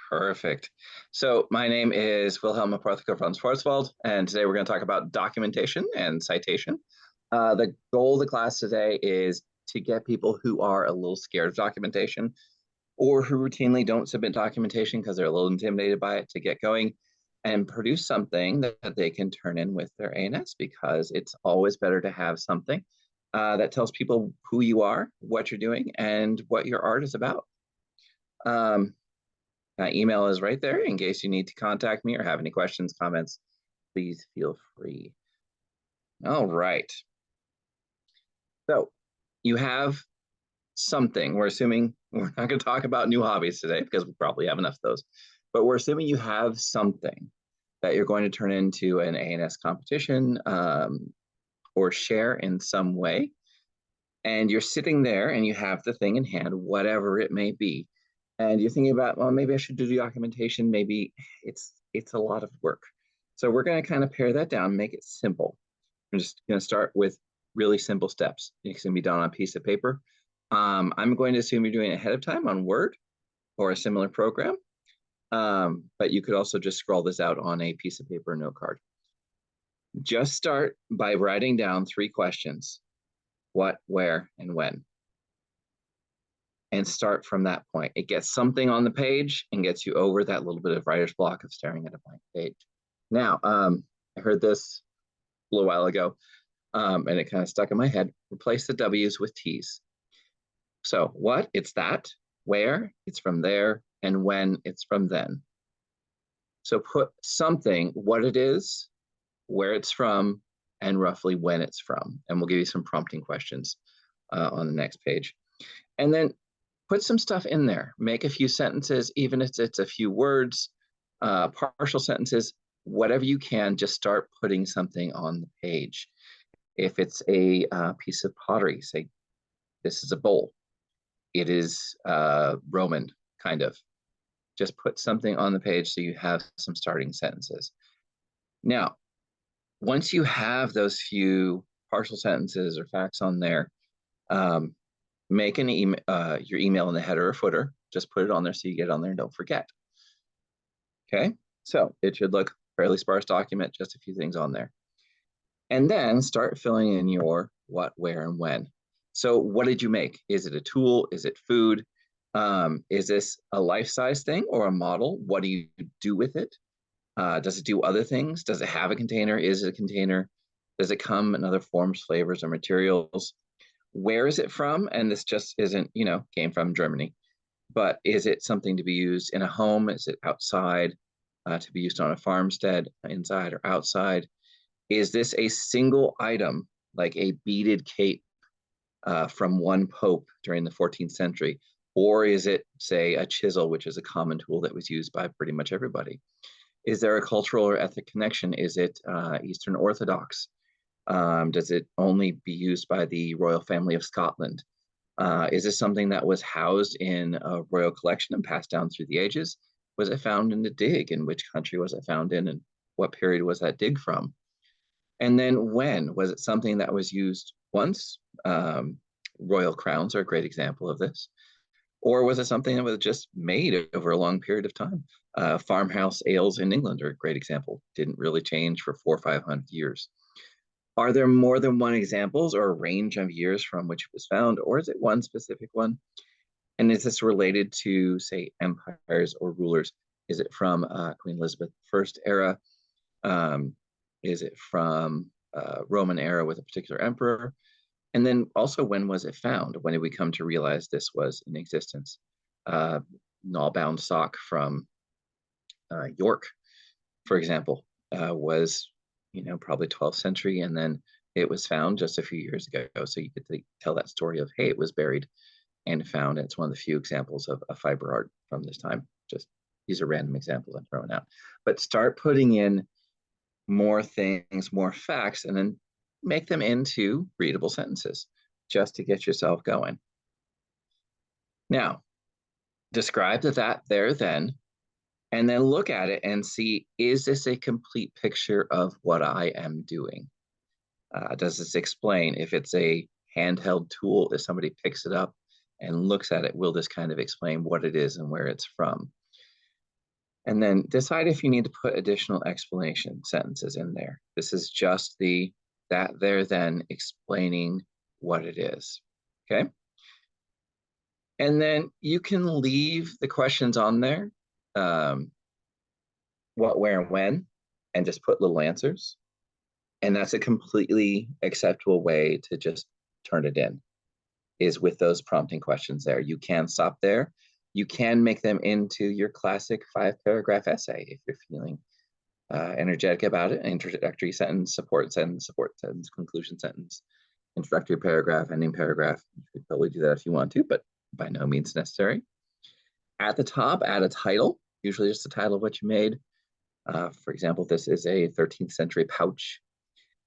Perfect. So my name is Wilhelm Appatheker from Schwartzwalt, and today we're going to talk about documentation and citation. The goal of the class today is to get people who are a little scared of documentation or who routinely don't submit documentation because they're a little intimidated by it to get going and produce something that they can turn in with their ANS, because it's always better to have something that tells people who you are, what you're doing, and what your art is about. My email is right there in case you need to contact me or have any questions, comments, please feel free. All right. So you have something. We're assuming we're not going to talk about new hobbies today because we probably have enough of those, but we're assuming you have something that you're going to turn into an ANS competition or share in some way. And you're sitting there and you have the thing in hand, whatever it may be. And you're thinking about, well, maybe I should do documentation. Maybe it's a lot of work. So we're going to kind of pare that down, make it simple. I'm just going to start with really simple steps. It's going to be done on a piece of paper. I'm going to assume you're doing it ahead of time on Word or a similar program. But you could also just scroll this out on a piece of paper, note card. Just start by writing down 3 questions: what, where, and when. And start from that point. It gets something on the page and gets you over that little bit of writer's block of staring at a blank page. Now, I heard this a little while ago, and it kind of stuck in my head. Replace the W's with T's. So what, it's that; where, it's from there; and when, it's from then. So put something, what it is, where it's from, and roughly when it's from. And we'll give you some prompting questions on the next page. And then put some stuff in there. Make a few sentences, even if it's a few words, partial sentences, whatever you can. Just start putting something on the page. If it's a piece of pottery, say, this is a bowl. It is Roman, kind of. Just put something on the page so you have some starting sentences. Now, once you have those few partial sentences or facts on there, make an your email in the header or footer. Just put it on there so you get it on there and don't forget. Okay, so it should look fairly sparse document, just a few things on there. And then start filling in your what, where, and when. So what did you make? Is it a tool? Is it food? Is this a life-size thing or a model? What do you do with it? Does it do other things? Does it have a container? Is it a container? Does it come in other forms, flavors, or materials? Where is it from? And this just isn't, came from Germany, but is it something to be used in a home? Is it outside, to be used on a farmstead, inside or outside? Is this a single item, like a beaded cape from one pope during the 14th century? Or is it, say, a chisel, which is a common tool that was used by pretty much everybody? Is there a cultural or ethnic connection? Is it Eastern Orthodox? Does it only be used by the royal family of Scotland? Is this something that was housed in a royal collection and passed down through the ages? Was it found in a dig? In which country was it found in? And what period was that dig from? And then when? Was it something that was used once? Royal crowns are a great example of this. Or was it something that was just made over a long period of time? Farmhouse ales in England are a great example. Didn't really change for 400 or 500 years. Are there more than one examples or a range of years from which it was found, or is it one specific one? And is this related to, say, empires or rulers? Is it from Queen Elizabeth I era? Is it from Roman era with a particular emperor? And then also, when was it found? When did we come to realize this was in existence? Gnawbound sock from York, for example, was probably 12th century, and then it was found just a few years ago. So you get to tell that story of, hey, it was buried and found. It's one of the few examples of fiber art from this time. Just these are random examples I'm throwing out. But start putting in more things, more facts, and then make them into readable sentences just to get yourself going. Now, describe that there then, and then look at it and see, is this a complete picture of what I am doing? Does this explain? If it's a handheld tool, if somebody picks it up and looks at it, will this kind of explain what it is and where it's from? And then decide if you need to put additional explanation sentences in there. This is just the that, there, then explaining what it is, okay? And then you can leave the questions on there, what, where, and when, and just put little answers. And that's a completely acceptable way to just turn it in, is with those prompting questions there. You can stop there. You can make them into your classic 5-paragraph essay if you're feeling energetic about it. Introductory sentence, support sentence, conclusion sentence, introductory paragraph, ending paragraph. You could totally do that if you want to, but by no means necessary. At the top, add a title, usually just the title of what you made. For example, this is a 13th century pouch,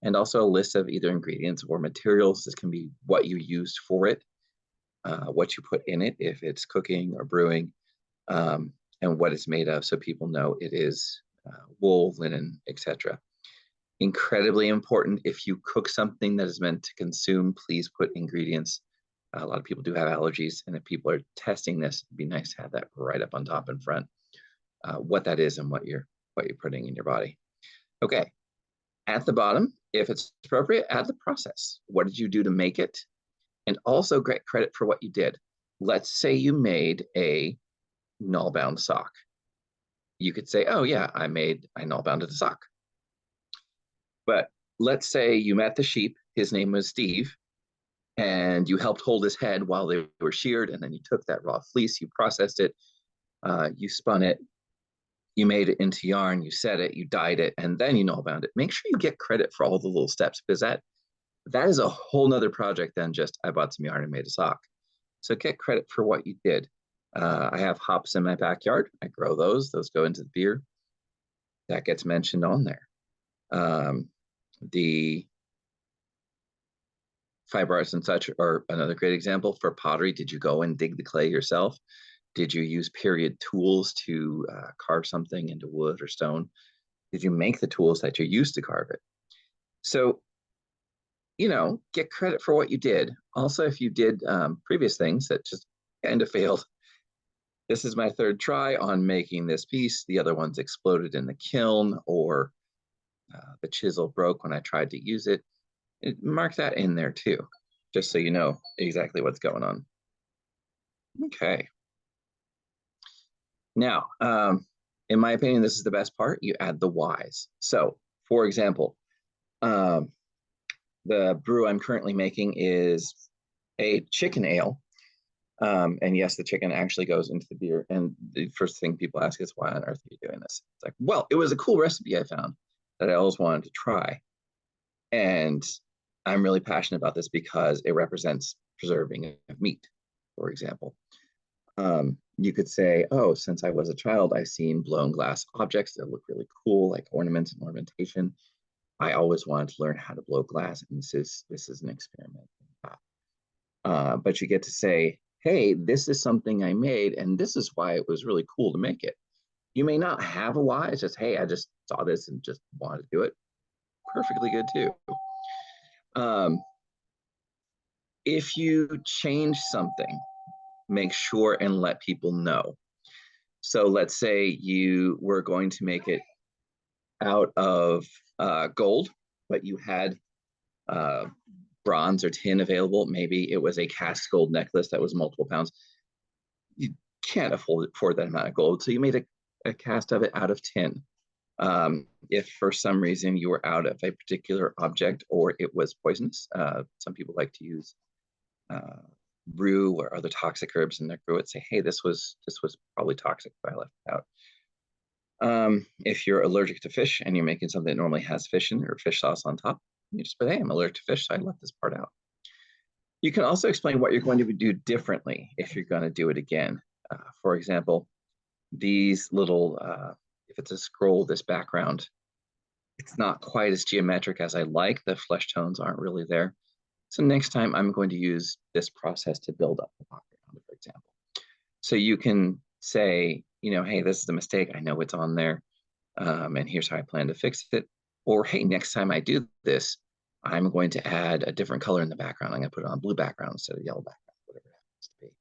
and also a list of either ingredients or materials. This can be what you used for it, what you put in it, if it's cooking or brewing, and what it's made of, so people know it is wool, linen, etc. Incredibly important, if you cook something that is meant to consume, please put ingredients. A lot of people do have allergies, and if people are testing this, it'd be nice to have that right up on top and front, what that is and what you're putting in your body. Okay, at the bottom, if it's appropriate, add the process. What did you do to make it? And also get credit for what you did. Let's say you made a null-bound sock. You could say, oh yeah, I null-bounded a sock. But let's say you met the sheep, his name was Steve, and you helped hold his head while they were sheared, and then you took that raw fleece, you processed it, you spun it, you made it into yarn, you set it, you dyed it, and then you null-bound it. Make sure you get credit for all the little steps, because that is a whole nother project than just I bought some yarn and made a sock. So get credit for what you did. I have hops in my backyard. I grow those. Those go into the beer. That gets mentioned on there. The fiber arts and such are another great example. For pottery, did you go and dig the clay yourself? Did you use period tools to carve something into wood or stone? Did you make the tools that you used to carve it? So, get credit for what you did. Also, if you did previous things that just kind of failed, this is my third try on making this piece. The other one's exploded in the kiln, or the chisel broke when I tried to use it. Mark that in there too, just so you know exactly what's going on. Okay. Now, in my opinion, this is the best part. You add the whys. So, for example, the brew I'm currently making is a chicken ale. And yes, the chicken actually goes into the beer. And the first thing people ask is, why on earth are you doing this? It's like, well, it was a cool recipe I found that I always wanted to try. And I'm really passionate about this because it represents preserving of meat, for example. You could say, oh, since I was a child, I've seen blown glass objects that look really cool, like ornaments and ornamentation. I always wanted to learn how to blow glass, and this is an experiment. But you get to say, hey, this is something I made, and this is why it was really cool to make it. You may not have a why. It's just, hey, I just saw this and just wanted to do it. Perfectly good too. If you change something, make sure and let people know. So let's say you were going to make it out of gold, but you had bronze or tin available. Maybe it was a cast gold necklace that was multiple pounds. You can't afford that amount of gold, so you made a cast of it out of tin. If for some reason you were out of a particular object or it was poisonous, some people like to use rue or other toxic herbs in their brew it, say, hey, this was probably toxic if I left it out. If you're allergic to fish and you're making something that normally has fish in it or fish sauce on top, you just say, hey, I'm allergic to fish, so I left this part out. You can also explain what you're going to do differently if you're going to do it again. For example, these little, if it's a scroll, this background, it's not quite as geometric as I like. The flesh tones aren't really there. So next time I'm going to use this process to build up the background, for example. So you can say, hey, this is a mistake. I know it's on there. And here's how I plan to fix it. Or, hey, next time I do this, I'm going to add a different color in the background. I'm going to put it on blue background instead of yellow background, whatever it happens to be.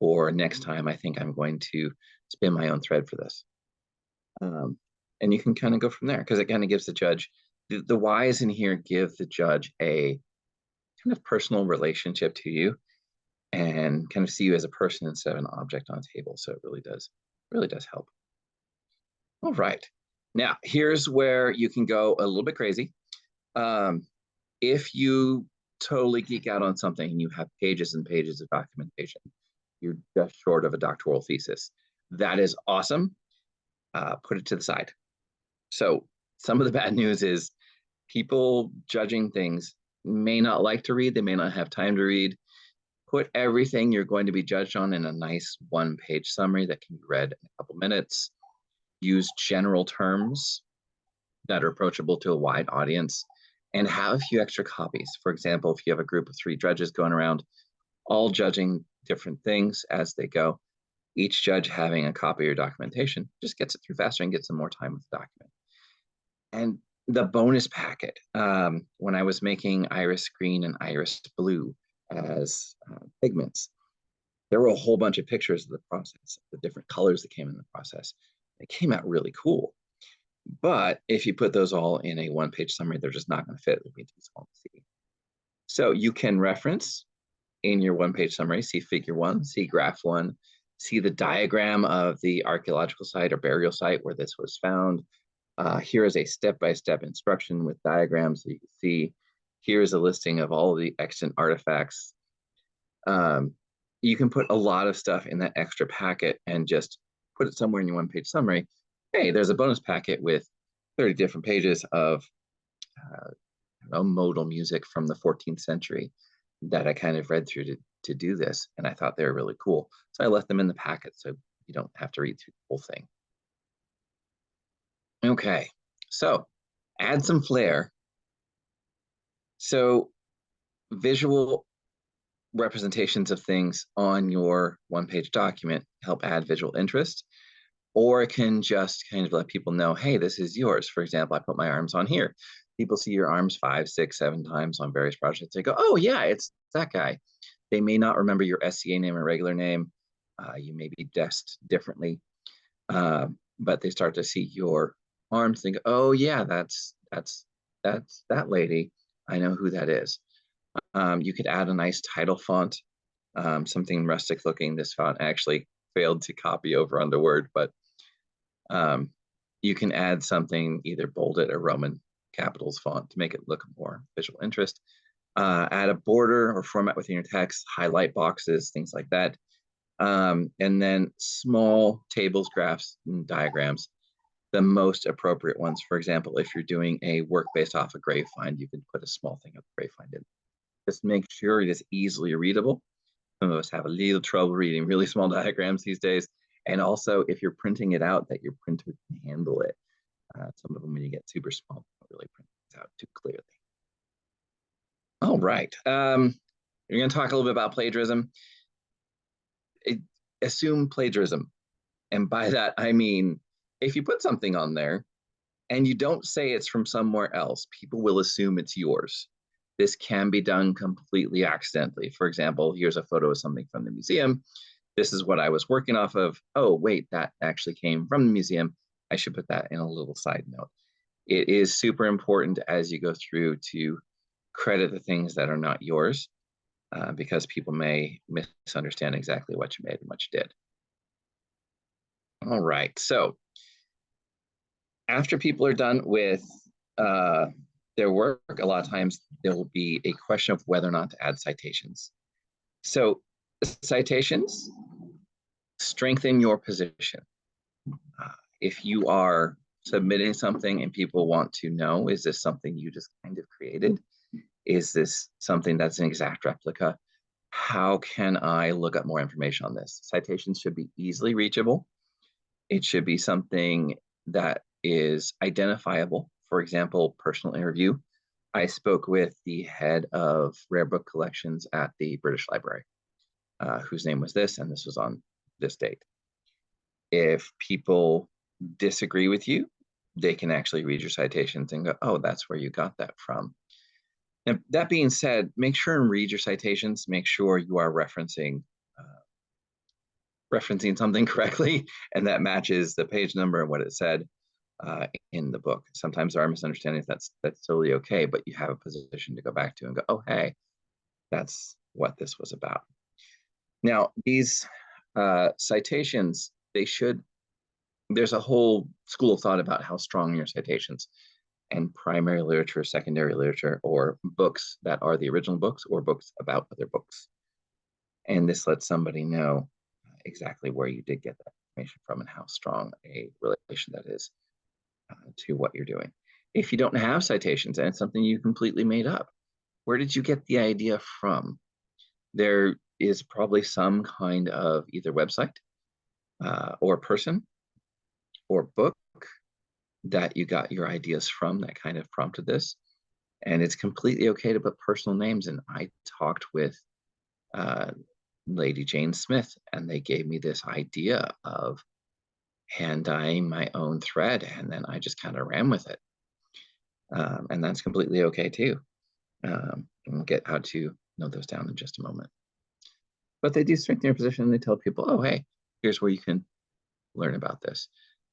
Or next time I think I'm going to spin my own thread for this. And you can kind of go from there because it kind of gives the judge, the whys in here give the judge a kind of personal relationship to you and kind of see you as a person instead of an object on a table. So it really does help. All right. Now, here's where you can go a little bit crazy. If you totally geek out on something and you have pages and pages of documentation, you're just short of a doctoral thesis. That is awesome. Put it to the side. So some of the bad news is people judging things may not like to read. They may not have time to read. Put everything you're going to be judged on in a nice one-page summary that can be read in a couple minutes. Use general terms that are approachable to a wide audience and have a few extra copies. For example, if you have a group of 3 judges going around, all judging different things as they go, each judge having a copy of your documentation just gets it through faster and gets some more time with the document. And the bonus packet, when I was making iris green and iris blue as pigments, there were a whole bunch of pictures of the process, the different colors that came in the process. It came out really cool. But if you put those all in a one-page summary, they're just not going to fit. It'll be too small to see. So you can reference in your one-page summary, see figure 1, see graph 1, see the diagram of the archaeological site or burial site where this was found. Here is a step-by-step instruction with diagrams so you can see. Here's a listing of all of the extant artifacts. You can put a lot of stuff in that extra packet and just put it somewhere in your one-page summary. Hey, there's a bonus packet with 30 different pages of modal music from the 14th century that I kind of read through to do this, and I thought they were really cool. So I left them in the packet so you don't have to read through the whole thing. Okay, so add some flair. So visual representations of things on your one-page document help add visual interest, or it can just kind of let people know, hey, this is yours. For example, I put my arms on here. People see your arms 5, 6, 7 times on various projects. They go, oh yeah, it's that guy. They may not remember your SCA name or regular name. You may be dressed differently, but they start to see your arms. Think, oh yeah, that's that lady. I know who that is. You could add a nice title font, something rustic looking. This font actually failed to copy over onto Word, but you can add something either bolded or Roman capitals font to make it look more visual interest. Add a border or format within your text, highlight boxes, things like that. And then small tables, graphs, and diagrams, the most appropriate ones. For example, if you're doing a work based off a grave find, you can put a small thing of the grave find in. Just make sure it is easily readable. Some of us have a little trouble reading really small diagrams these days. And also, if you're printing it out, that your printer can handle it. Some of them, when you get super small, don't really print things out too clearly. All right. We're going to talk a little bit about plagiarism. Assume plagiarism. And by that, I mean, if you put something on there and you don't say it's from somewhere else, people will assume it's yours. This can be done completely accidentally. For example, here's a photo of something from the museum. This is what I was working off of. Oh, wait, that actually came from the museum. I should put that in a little side note. It is super important as you go through to credit the things that are not yours, because people may misunderstand exactly what you made and what you did. All right, so after people are done with their work, a lot of times there will be a question of whether or not to add citations. So citations strengthen your position. If you are submitting something and people want to know, is this something you just kind of created? Is this something that's an exact replica? How can I look up more information on this? Citations should be easily reachable. It should be something that is identifiable. For example, personal interview. I spoke with the head of rare book collections at the British Library, whose name was this, and this was on this date. If people disagree with you, they can actually read your citations and go, oh, that's where you got that from. And that being said, make sure and read your citations. Make sure you are referencing referencing something correctly, and that matches the page number and what it said in the book. Sometimes there are misunderstandings. That's totally okay, but you have a position to go back to and go, oh, hey, that's what this was about. Now, these citations, there's a whole school of thought about how strong your citations and primary literature, secondary literature, or books that are the original books or books about other books. And this lets somebody know exactly where you did get that information from and how strong a relation that is to what you're doing. If you don't have citations and it's something you completely made up, where did you get the idea from? There is probably some kind of either website or person or book that you got your ideas from that kind of prompted this. And it's completely okay to put personal names. And I talked with Lady Jane Smith, and they gave me this idea of hand dyeing my own thread, and then I just kind of ran with it. And that's completely okay too. And we'll get how to note those down in just a moment. But they do strengthen your position, and they tell people, oh, hey, here's where you can learn about this.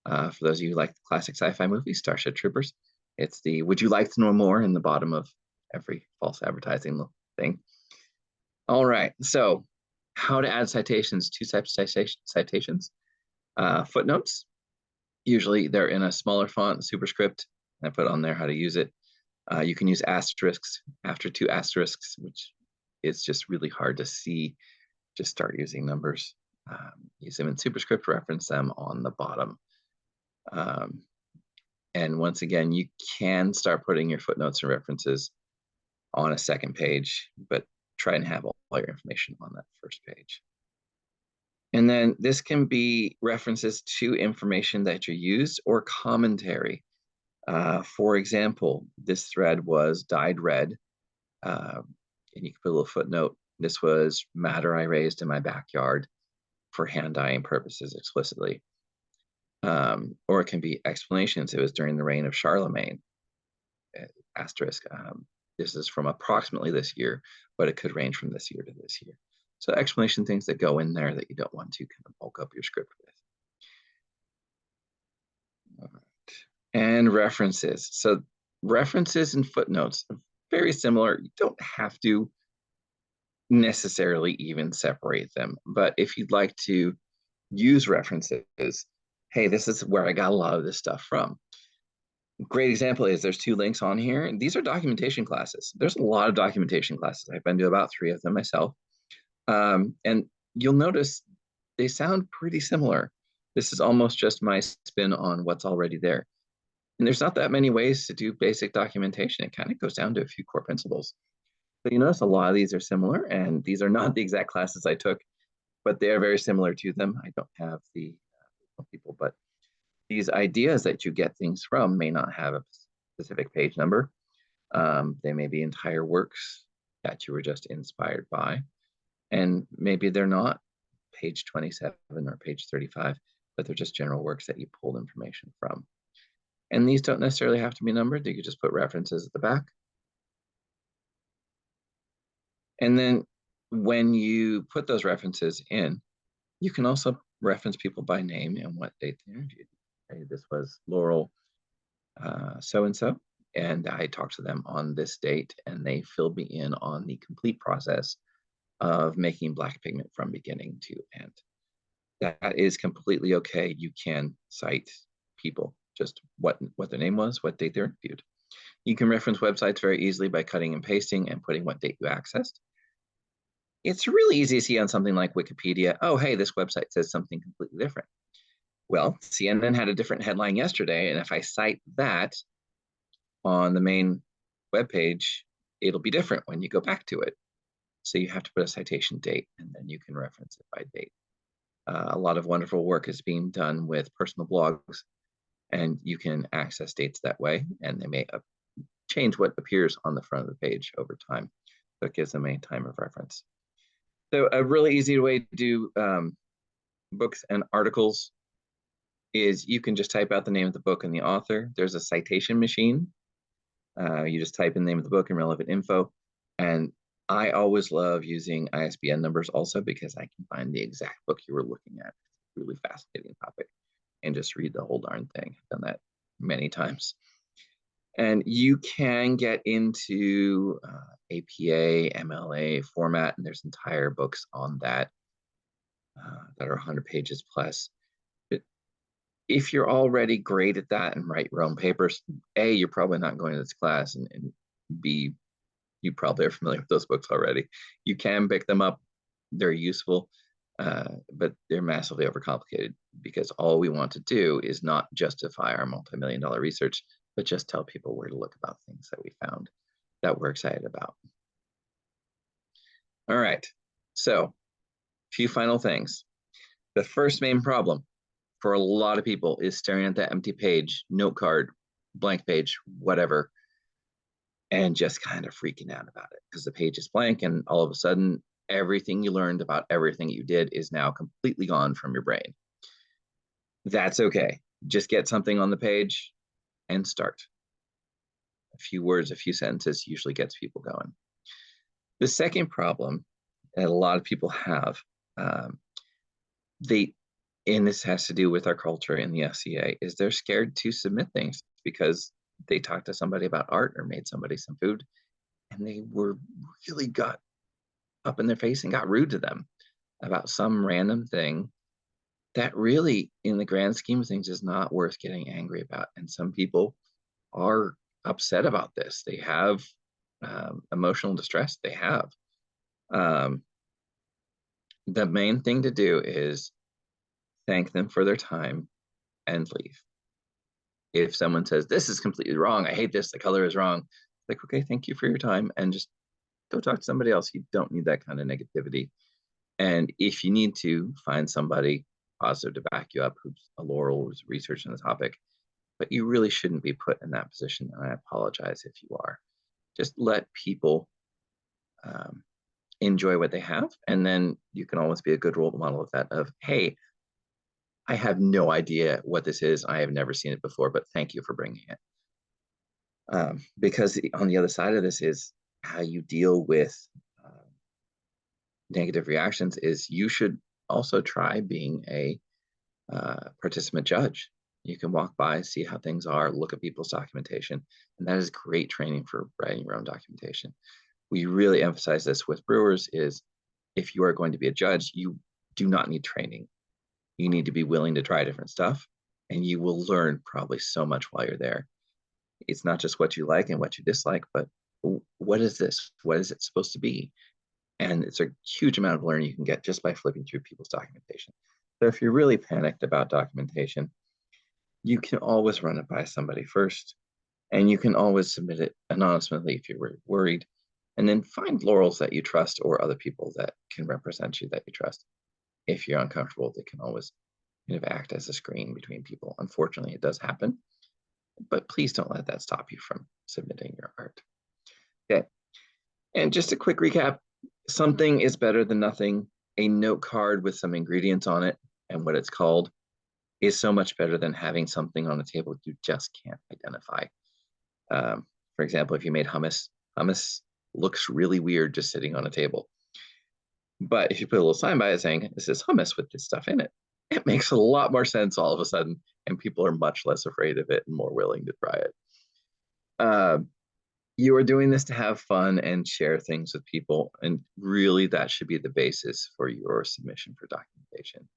For those of you who like the classic sci-fi movie, Starship Troopers, it's the would you like to know more in the bottom of every false advertising thing. All right, so how to add citations, two types of citations. Footnotes, usually they're in a smaller font, superscript. I put on there how to use it. You can use asterisks after two asterisks, which is just really hard to see. Just start using numbers. Use them in superscript, reference them on the bottom. And once again, you can start putting your footnotes and references on a second page, but try and have all your information on that first page. And then this can be references to information that you used or commentary. For example, this thread was dyed red, and you can put a little footnote. This was matter I raised in my backyard for hand dyeing purposes explicitly. Or it can be explanations. It was during the reign of Charlemagne, asterisk. This is from approximately this year, but it could range from this year to this year. So explanation things that go in there that you don't want to kind of bulk up your script with. All right. And references. So references and footnotes are very similar. You don't have to necessarily even separate them. But if you'd like to use references, hey, this is where I got a lot of this stuff from. Great example is there's two links on here. And these are documentation classes. There's a lot of documentation classes. I've been to about 3 of them myself. And you'll notice they sound pretty similar. This is almost just my spin on what's already there. And there's not that many ways to do basic documentation. It kind of goes down to a few core principles. But you notice a lot of these are similar, and these are not the exact classes I took, but they are very similar to them. I don't have the people, but these ideas that you get things from may not have a specific page number. They may be entire works that you were just inspired by. And maybe they're not page 27 or page 35, but they're just general works that you pulled information from. And these don't necessarily have to be numbered. You could just put references at the back. And then when you put those references in, you can also reference people by name and what date they interviewed. Okay, this was Laurel so-and-so, and I talked to them on this date, and they filled me in on the complete process of making black pigment from beginning to end. That is completely okay. You can cite people, just what their name was, what date they're interviewed. You can reference websites very easily by cutting and pasting and putting what date you accessed. It's really easy to see on something like Wikipedia, oh, hey, this website says something completely different. Well, CNN had a different headline yesterday, and if I cite that on the main webpage, it'll be different when you go back to it. So you have to put a citation date, and then you can reference it by date. A lot of wonderful work is being done with personal blogs, and you can access dates that way, and they may change what appears on the front of the page over time. So it gives them a time of reference. So a really easy way to do books and articles is you can just type out the name of the book and the author. There's a citation machine. You just type in the name of the book and relevant info, and I always love using ISBN numbers also because I can find the exact book you were looking at. Really fascinating topic, and just read the whole darn thing. I've done that many times. And you can get into APA, MLA format, and there's entire books on that that are 100 pages plus. But if you're already great at that and write your own papers, A, you're probably not going to this class, and B, you probably are familiar with those books already. You can pick them up. They're useful, but they're massively overcomplicated because all we want to do is not justify our multi-million-dollar research, but just tell people where to look about things that we found that we're excited about. All right, so a few final things. The first main problem for a lot of people is staring at that empty page, note card, blank page, whatever, and just kind of freaking out about it because the page is blank and all of a sudden everything you learned about everything you did is now completely gone from your brain. That's okay. Just get something on the page and start. A few words, a few sentences usually gets people going. The second problem that a lot of people have, and this has to do with our culture in the FCA, is they're scared to submit things because they talked to somebody about art or made somebody some food and they were really got up in their face and got rude to them about some random thing that really, in the grand scheme of things, is not worth getting angry about. And some people are upset about this. They have emotional distress. They have. The main thing to do is thank them for their time and leave. If someone says, this is completely wrong, I hate this, the color is wrong, like, okay, thank you for your time, and just go talk to somebody else. You don't need that kind of negativity. And if you need to, find somebody positive to back you up, who's a Laurel, who's researching the topic, but you really shouldn't be put in that position. And I apologize if you are. Just let people enjoy what they have. And then you can always be a good role model of that, of, hey, I have no idea what this is. I have never seen it before, but thank you for bringing it. Because on the other side of this is how you deal with negative reactions is you should also try being a participant judge. You can walk by, see how things are, look at people's documentation, and that is great training for writing your own documentation. We really emphasize this with brewers is if you are going to be a judge, you do not need training. You need to be willing to try different stuff, and you will learn probably so much while you're there. It's not just what you like and what you dislike, but what is this? What is it supposed to be? And it's a huge amount of learning you can get just by flipping through people's documentation. So if you're really panicked about documentation, you can always run it by somebody first, and you can always submit it anonymously if you're worried, and then find Laurels that you trust or other people that can represent you that you trust. If you're uncomfortable, they can always kind of act as a screen between people. Unfortunately, it does happen, but please don't let that stop you from submitting your art. Okay, and just a quick recap, something is better than nothing. A note card with some ingredients on it and what it's called is so much better than having something on the table you just can't identify. For example, if you made hummus, hummus looks really weird just sitting on a table. But if you put a little sign by it saying, this is hummus with this stuff in it, it makes a lot more sense all of a sudden, and people are much less afraid of it and more willing to try it. You are doing this to have fun and share things with people, and really that should be the basis for your submission for documentation.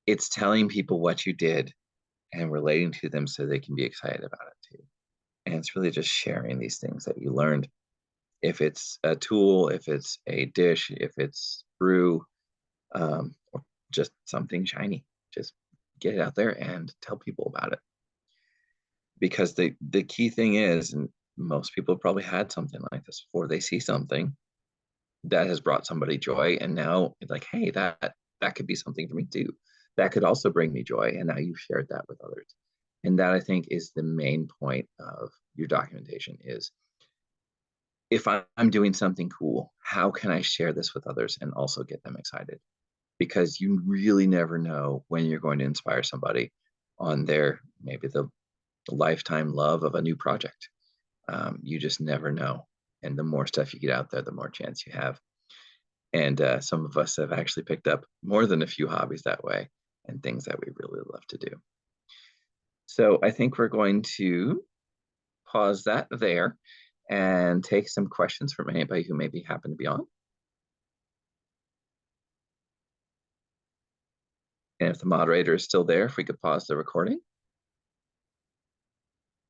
It's telling people what you did and relating to them so they can be excited about it too. And it's really just sharing these things that you learned. If it's a tool, if it's a dish, if it's brew, or just something shiny, just get it out there and tell people about it. Because the key thing is, and most people probably had something like this before, they see something that has brought somebody joy, and now it's like, hey, that could be something for me too. That could also bring me joy, and now you've shared that with others. And that, I think, is the main point of your documentation is, if I'm doing something cool, how can I share this with others and also get them excited? Because you really never know when you're going to inspire somebody on their, maybe the lifetime love of a new project. You just never know. And the more stuff you get out there, the more chance you have. And some of us have actually picked up more than a few hobbies that way and things that we really love to do. So I think we're going to pause that there and take some questions from anybody who maybe happen to be on. And if the moderator is still there, if we could pause the recording.